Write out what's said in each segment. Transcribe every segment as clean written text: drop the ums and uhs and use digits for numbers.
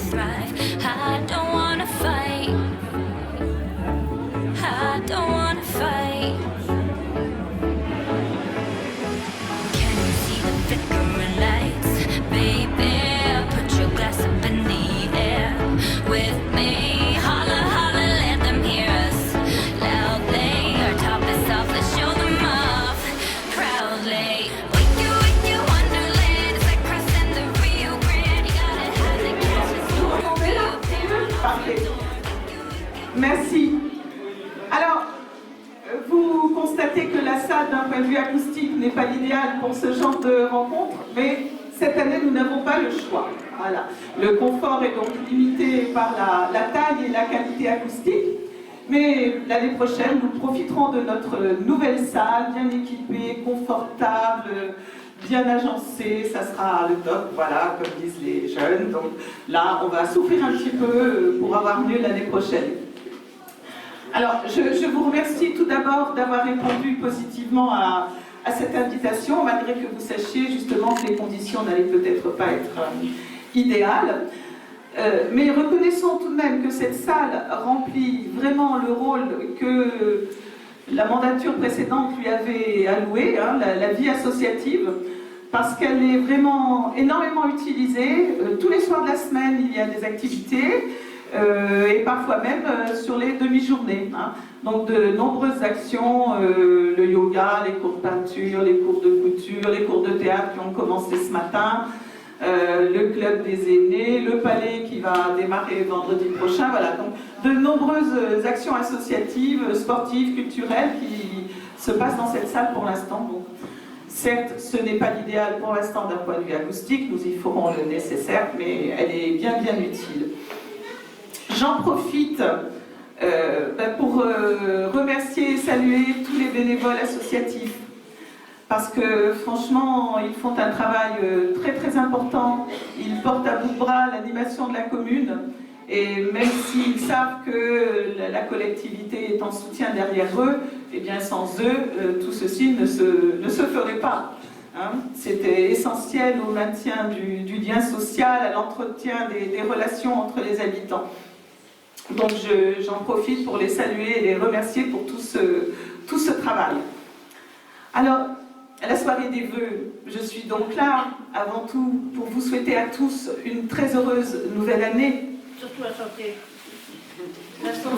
thrive. I don't wanna fight. I don't wanna fight. Can you see the flickering lights, baby? Put your glass up in the air with me. Holla, holla, let them hear us loudly. Our top is off, let's show them off proudly. Wake you wonderland. It's like crossing the Rio Grande. You gotta have the cash. Parfait. Merci. Alors, vous constatez que la salle, d'un point de vue acoustique, n'est pas l'idéal pour ce genre de rencontre, mais cette année, nous n'avons pas le choix. Voilà. Le confort est donc limité par la taille et la qualité acoustique, mais l'année prochaine, nous profiterons de notre nouvelle salle, bien équipée, confortable, bien agencée, ça sera le top, voilà, comme disent les jeunes. Donc là, on va souffrir un petit peu pour avoir mieux l'année prochaine. Alors, je vous remercie tout d'abord d'avoir répondu positivement à cette invitation, malgré que vous sachiez justement que les conditions n'allaient peut-être pas être idéales. Mais reconnaissons tout de même que cette salle remplit vraiment le rôle que la mandature précédente lui avait alloué, hein, la vie associative, parce qu'elle est vraiment énormément utilisée. Tous les soirs de la semaine, il y a des activités. Et parfois même sur les demi-journées. Hein. Donc de nombreuses actions, le yoga, les cours de peinture, les cours de couture, les cours de théâtre qui ont commencé ce matin, le club des aînés, le palais qui va démarrer vendredi prochain. Voilà, donc de nombreuses actions associatives, sportives, culturelles qui se passent dans cette salle pour l'instant. Donc, certes, ce n'est pas l'idéal pour l'instant d'un point de vue acoustique, nous y ferons le nécessaire, mais elle est bien utile. J'en profite pour remercier et saluer tous les bénévoles associatifs parce que franchement, ils font un travail très important. Ils portent à bout de bras l'animation de la commune et même s'ils savent que la collectivité est en soutien derrière eux, eh bien sans eux, tout ceci ne se ferait pas. Hein. C'était essentiel au maintien du lien social, à l'entretien des relations entre les habitants. Donc j'en profite pour les saluer et les remercier pour tout ce travail. Alors, à la soirée des vœux, je suis donc là, avant tout, pour vous souhaiter à tous une très heureuse nouvelle année. Surtout la santé.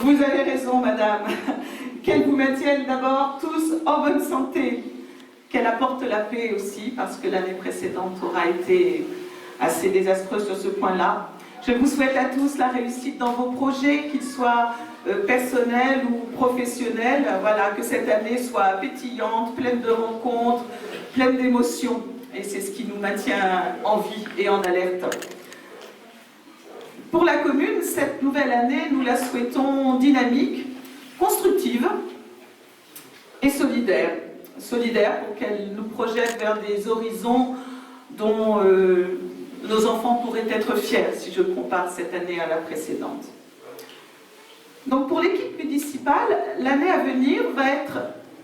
Vous avez raison, madame. Qu'elle vous maintienne d'abord tous en bonne santé. Qu'elle apporte la paix aussi, parce que l'année précédente aura été assez désastreuse sur ce point-là. Je vous souhaite à tous la réussite dans vos projets, qu'ils soient personnels ou professionnels. Voilà, que cette année soit pétillante, pleine de rencontres, pleine d'émotions. Et c'est ce qui nous maintient en vie et en alerte. Pour la commune, cette nouvelle année, nous la souhaitons dynamique, constructive et solidaire. Solidaire pour qu'elle nous projette vers des horizons dont nos enfants pourraient être fiers si je compare cette année à la précédente. Donc pour l'équipe municipale, l'année à venir va être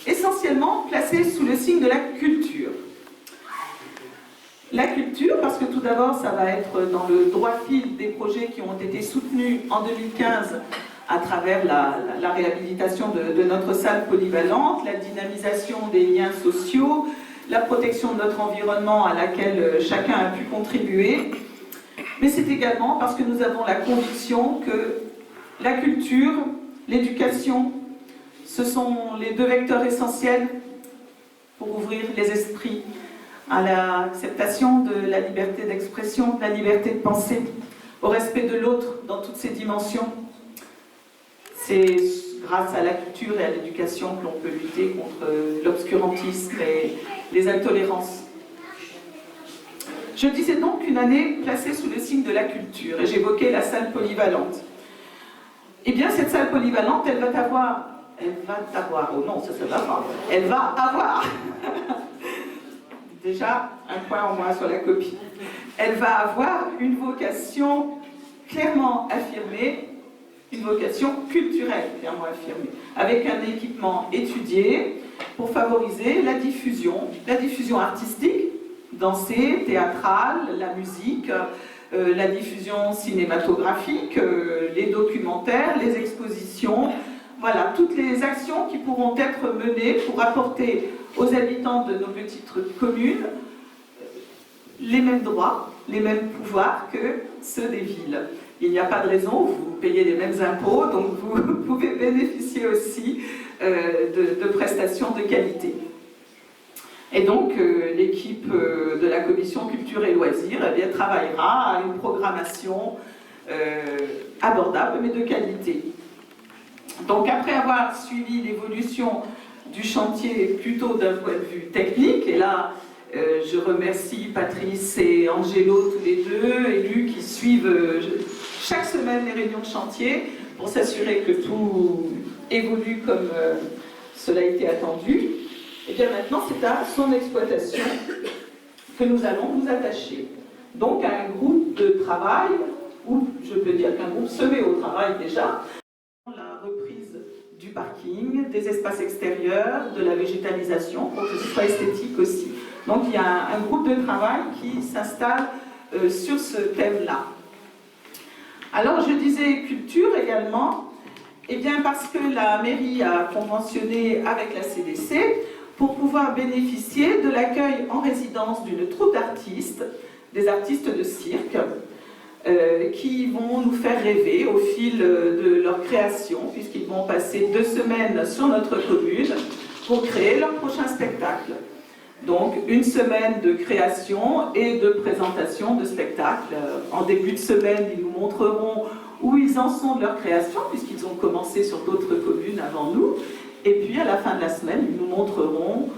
essentiellement placée sous le signe de la culture. La culture, parce que tout d'abord, ça va être dans le droit fil des projets qui ont été soutenus en 2015 à travers la réhabilitation de notre salle polyvalente, la dynamisation des liens sociaux, la protection de notre environnement à laquelle chacun a pu contribuer. Mais c'est également parce que nous avons la conviction que la culture, l'éducation, ce sont les deux vecteurs essentiels pour ouvrir les esprits à l'acceptation de la liberté d'expression, de la liberté de penser, au respect de l'autre dans toutes ses dimensions. C'est grâce à la culture et à l'éducation que l'on peut lutter contre l'obscurantisme et les intolérances. Je disais donc une année placée sous le signe de la culture, et j'évoquais la salle polyvalente. Eh bien, cette salle polyvalente, elle va avoir, oh non, ça va pas, elle va avoir, déjà un point en moins sur la copie, elle va avoir une vocation clairement affirmée, une vocation culturelle clairement affirmée, avec un équipement étudié pour favoriser la diffusion artistique, dansée, théâtrale, la musique, la diffusion cinématographique, les documentaires, les expositions, voilà, toutes les actions qui pourront être menées pour apporter aux habitants de nos petites communes les mêmes droits, les mêmes pouvoirs que ceux des villes. Il n'y a pas de raison, vous payez les mêmes impôts, donc vous pouvez bénéficier aussi de prestations de qualité. Et donc, l'équipe de la commission culture et loisirs eh bien, travaillera à une programmation abordable mais de qualité. Donc, après avoir suivi l'évolution du chantier plutôt d'un point de vue technique, et là, je remercie Patrice et Angelo, tous les deux, élus qui suivent chaque semaine les réunions de chantier pour s'assurer que tout évolue comme cela a été attendu. Et bien maintenant, c'est à son exploitation que nous allons nous attacher. Donc à un groupe de travail, ou je peux dire qu'un groupe se met au travail déjà, la reprise du parking, des espaces extérieurs, de la végétalisation, pour que ce soit esthétique aussi. Donc il y a un groupe de travail qui s'installe sur ce thème-là. Alors je disais culture également, eh bien parce que la mairie a conventionné avec la CDC pour pouvoir bénéficier de l'accueil en résidence d'une troupe d'artistes, des artistes de cirque, qui vont nous faire rêver au fil de leur création, puisqu'ils vont passer 2 semaines sur notre commune pour créer leur prochain spectacle. Donc, 1 semaine de création et de présentation de spectacles. En début de semaine, ils nous montreront où ils en sont de leur création, puisqu'ils ont commencé sur d'autres communes avant nous. Et puis, à la fin de la semaine, ils nous montreront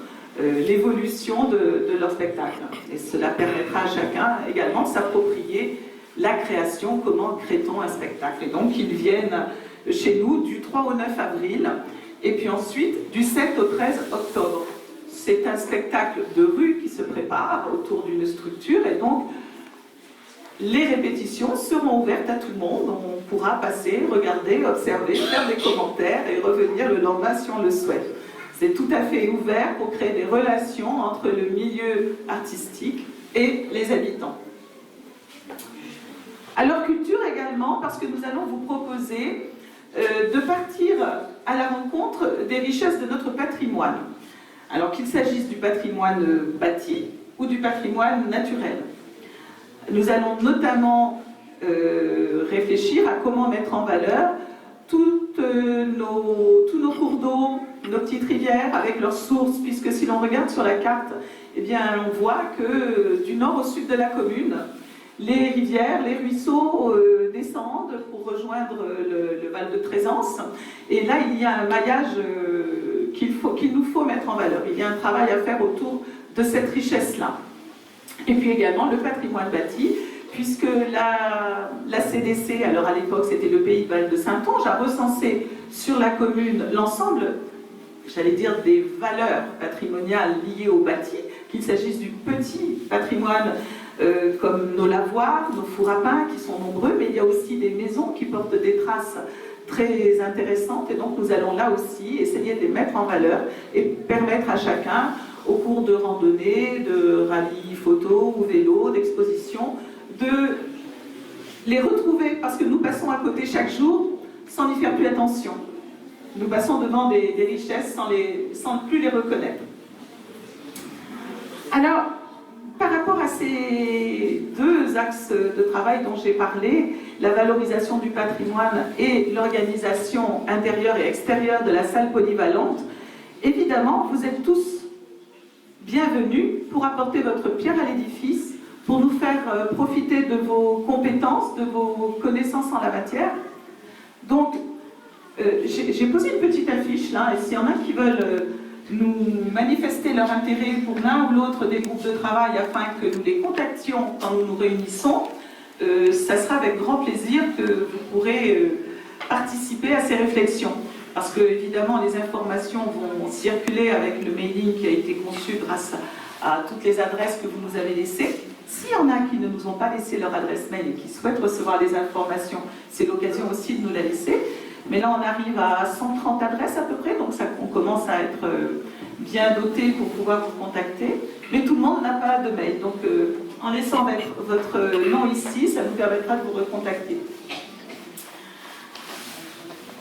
l'évolution de leur spectacle. Et cela permettra à chacun également de s'approprier la création, comment crée-t-on un spectacle. Et donc, ils viennent chez nous du 3 au 9 avril, et puis ensuite du 7 au 13 octobre. C'est un spectacle de rue qui se prépare autour d'une structure et donc les répétitions seront ouvertes à tout le monde. On pourra passer, regarder, observer, faire des commentaires et revenir le lendemain si on le souhaite. C'est tout à fait ouvert pour créer des relations entre le milieu artistique et les habitants. Alors culture également, parce que nous allons vous proposer de partir à la rencontre des richesses de notre patrimoine. Alors qu'il s'agisse du patrimoine bâti ou du patrimoine naturel. Nous allons notamment réfléchir à comment mettre en valeur tous nos cours d'eau, nos petites rivières avec leurs sources, puisque si l'on regarde sur la carte, eh bien, on voit que du nord au sud de la commune, les rivières, les ruisseaux descendent pour rejoindre le Val de Trésance. Et là, il y a un maillage qu'il nous faut mettre en valeur. Il y a un travail à faire autour de cette richesse-là. Et puis également le patrimoine bâti, puisque la CDC, alors à l'époque c'était le Pays de Val de Saintonge, a recensé sur la commune l'ensemble, j'allais dire, des valeurs patrimoniales liées au bâti, qu'il s'agisse du petit patrimoine comme nos lavoirs, nos fours à pain qui sont nombreux, mais il y a aussi des maisons qui portent des traces très intéressantes, et donc nous allons là aussi essayer de les mettre en valeur et permettre à chacun, au cours de randonnées, de rallyes photo ou vélo, d'expositions, de les retrouver, parce que nous passons à côté chaque jour sans y faire plus attention. Nous passons devant des richesses sans plus les reconnaître. Alors, par rapport à ces 2 axes de travail dont j'ai parlé, la valorisation du patrimoine et l'organisation intérieure et extérieure de la salle polyvalente, évidemment, vous êtes tous bienvenus pour apporter votre pierre à l'édifice, pour nous faire profiter de vos compétences, de vos connaissances en la matière. Donc, j'ai posé une petite affiche là, et s'il y en a qui veulent nous manifester leur intérêt pour l'un ou l'autre des groupes de travail afin que nous les contactions quand nous nous réunissons, ça sera avec grand plaisir que vous pourrez participer à ces réflexions. Parce que, évidemment, les informations vont circuler avec le mailing qui a été conçu grâce à toutes les adresses que vous nous avez laissées. S'il y en a qui ne nous ont pas laissé leur adresse mail et qui souhaitent recevoir les informations, c'est l'occasion aussi de nous la laisser. Mais là, on arrive à 130 adresses à peu près, donc on commence à être bien doté pour pouvoir vous contacter, mais tout le monde n'a pas de mail. Donc, en laissant votre nom ici, ça vous permettra de vous recontacter.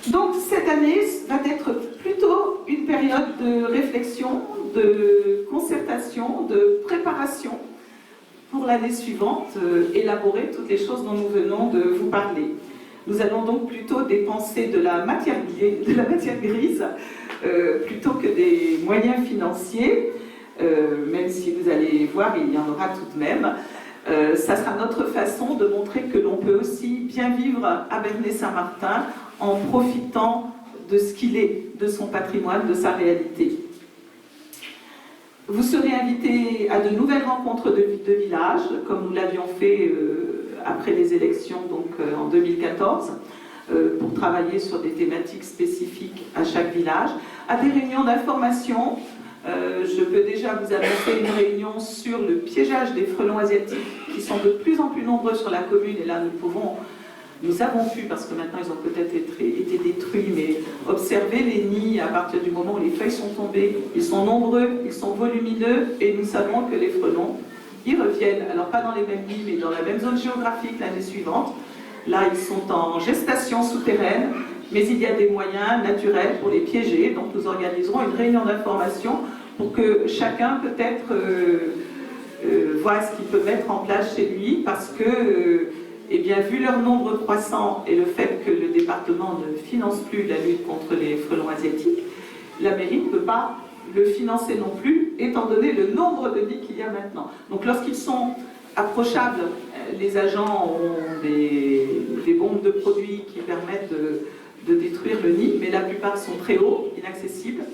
Donc, cette année va être plutôt une période de réflexion, de concertation, de préparation pour l'année suivante, élaborer toutes les choses dont nous venons de vous parler. Nous allons donc plutôt dépenser de la matière grise plutôt que des moyens financiers, même si vous allez voir, il y en aura tout de même. Ça sera notre façon de montrer que l'on peut aussi bien vivre à Bernay-Saint-Martin en profitant de ce qu'il est, de son patrimoine, de sa réalité. Vous serez invités à de nouvelles rencontres de village, comme nous l'avions fait après les élections, donc en 2014, pour travailler sur des thématiques spécifiques à chaque village, à des réunions d'information. Je peux déjà vous annoncer une réunion sur le piégeage des frelons asiatiques, qui sont de plus en plus nombreux sur la commune, et là nous avons pu, parce que maintenant ils ont peut-être été détruits, mais observer les nids à partir du moment où les feuilles sont tombées. Ils sont nombreux, ils sont volumineux, et nous savons que les frelons, ils reviennent, alors pas dans les mêmes nids, mais dans la même zone géographique l'année suivante. Là, ils sont en gestation souterraine, mais il y a des moyens naturels pour les piéger, donc nous organiserons une réunion d'information pour que chacun peut-être voit ce qu'il peut mettre en place chez lui, parce que eh bien, vu leur nombre croissant et le fait que le département ne finance plus la lutte contre les frelons asiatiques, la mairie ne peut pas le financer non plus, étant donné le nombre de nids qu'il y a maintenant. Donc lorsqu'ils sont approchables, les agents ont des bombes de produits qui permettent de détruire le nid, mais la plupart sont très hauts, inaccessibles.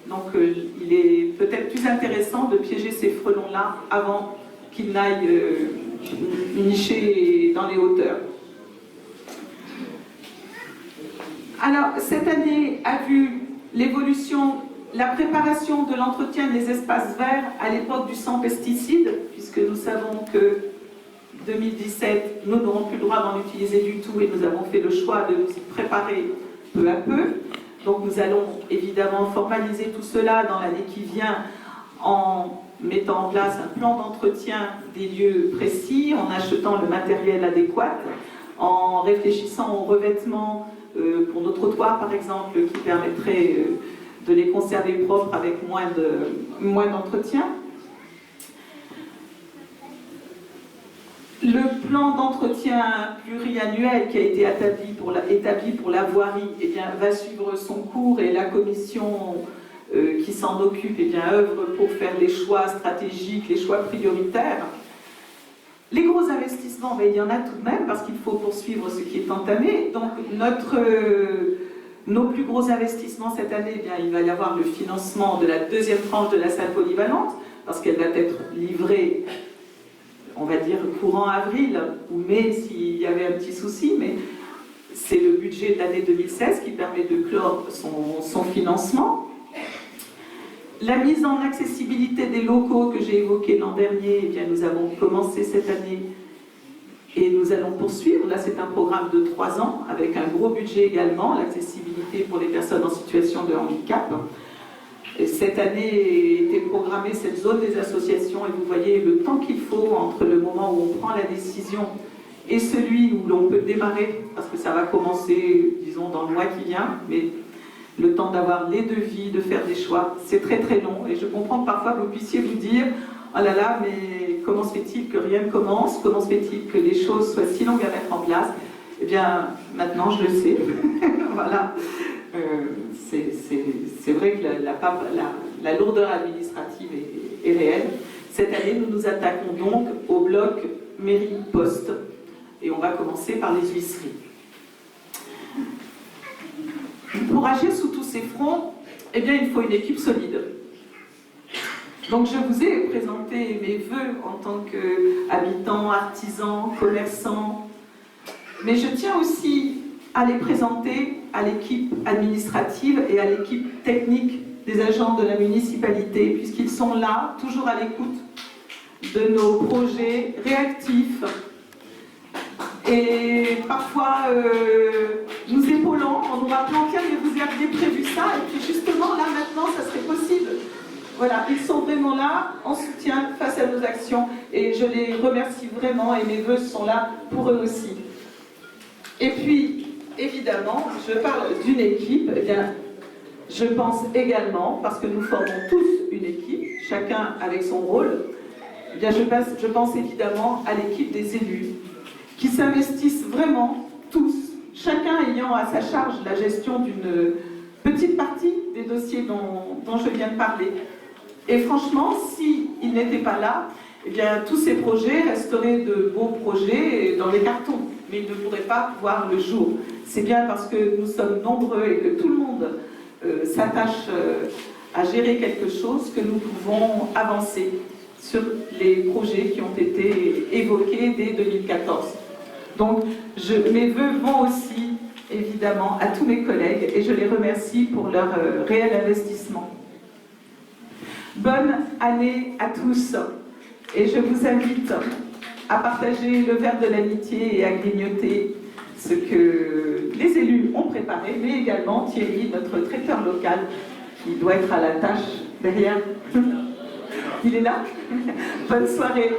Donc il est peut-être plus intéressant de piéger ces frelons-là avant qu'ils n'aillent nicher dans les hauteurs. Alors, cette année a vu l'évolution, la préparation de l'entretien des espaces verts à l'époque du sans pesticides, puisque nous savons que 2017, nous n'aurons plus le droit d'en utiliser du tout, et nous avons fait le choix de nous y préparer peu à peu. Donc nous allons évidemment formaliser tout cela dans l'année qui vient en mettant en place un plan d'entretien des lieux précis, en achetant le matériel adéquat, en réfléchissant au revêtement pour nos trottoirs par exemple, qui permettrait de les conserver propres avec moins d'entretien. Le plan d'entretien pluriannuel qui a été établi pour la voirie eh bien, va suivre son cours, et la commission qui s'en occupe eh bien, œuvre pour faire les choix stratégiques, les choix prioritaires. Les gros investissements, ben, il y en a tout de même, parce qu'il faut poursuivre ce qui est entamé. Donc nos plus gros investissements cette année, eh bien, il va y avoir le financement de la deuxième tranche de la salle polyvalente, parce qu'elle va être livrée, on va dire, courant avril ou mai s'il y avait un petit souci, mais c'est le budget de l'année 2016 qui permet de clore son financement. La mise en accessibilité des locaux que j'ai évoqué l'an dernier, eh bien, nous avons commencé cette année et nous allons poursuivre. Là, c'est un programme de 3 ans avec un gros budget également, l'accessibilité pour les personnes en situation de handicap. Et cette année était programmée cette zone des associations, et vous voyez le temps qu'il faut entre le moment où on prend la décision et celui où l'on peut démarrer, parce que ça va commencer, disons, dans le mois qui vient, mais le temps d'avoir les devis, de faire des choix, c'est très très long, et je comprends que parfois vous puissiez vous dire « Oh là là, mais comment se fait-il que rien ne commence? Comment se fait-il que les choses soient si longues à mettre en place ?» Eh bien, maintenant je le sais, voilà. C'est vrai que la lourdeur administrative est réelle. Cette année, nous nous attaquons donc au bloc mairie-poste, et on va commencer par les huisseries. Pour agir sous tous ces fronts, eh bien, il faut une équipe solide. Donc je vous ai présenté mes vœux en tant qu'habitant, artisan, commerçant, mais je tiens aussi à les présenter à l'équipe administrative et à l'équipe technique des agents de la municipalité, puisqu'ils sont là, toujours à l'écoute de nos projets réactifs et parfois nous épaulant en nous rappelant « Tiens, mais vous aviez prévu ça, et puis justement là maintenant ça serait possible ». Voilà, ils sont vraiment là en soutien face à nos actions et je les remercie vraiment et mes vœux sont là pour eux aussi. Et puis, évidemment, je parle d'une équipe, eh bien, je pense également, parce que nous formons tous une équipe, chacun avec son rôle, eh bien, je pense évidemment à l'équipe des élus, qui s'investissent vraiment tous, chacun ayant à sa charge la gestion d'une petite partie des dossiers dont je viens de parler. Et franchement, s'ils n'étaient pas là, eh bien, tous ces projets resteraient de beaux projets dans les cartons, mais ils ne pourraient pas voir le jour. C'est bien parce que nous sommes nombreux et que tout le monde s'attache à gérer quelque chose que nous pouvons avancer sur les projets qui ont été évoqués dès 2014. Donc, mes vœux vont aussi, évidemment, à tous mes collègues et je les remercie pour leur réel investissement. Bonne année à tous et je vous invite à partager le verre de l'amitié et à grignoter ce que les élus ont préparé, mais également Thierry, notre traiteur local, qui doit être à la tâche derrière. Il est là. Bonne soirée.